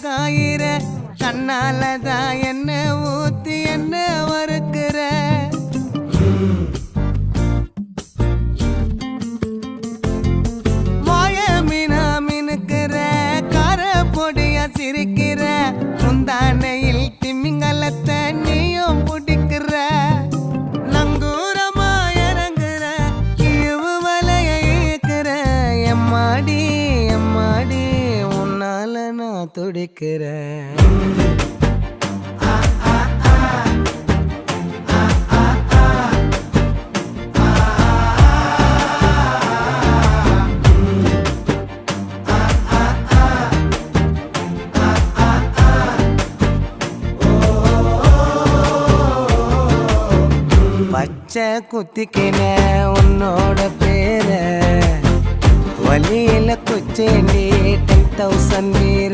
காயிற கண்ணாலதான் என்ன ஊத்தி என்ன வறுக்கிற மாய மீனா மினுக்கிற கார பொடியா சிரிக்கிற முந்தானையில் திமிங்கலத்தை நீயும் பிடிக்கிற நங்கூரமா இறங்குற இவு வலைய இழுக்கிற எம்மாடி எம்மாடி உன்னால நான் துடிக்கிறேன் பச்சை குத்திக்கின உன்னோட பேர வலியில குச்சேண்டி 10,000 வீர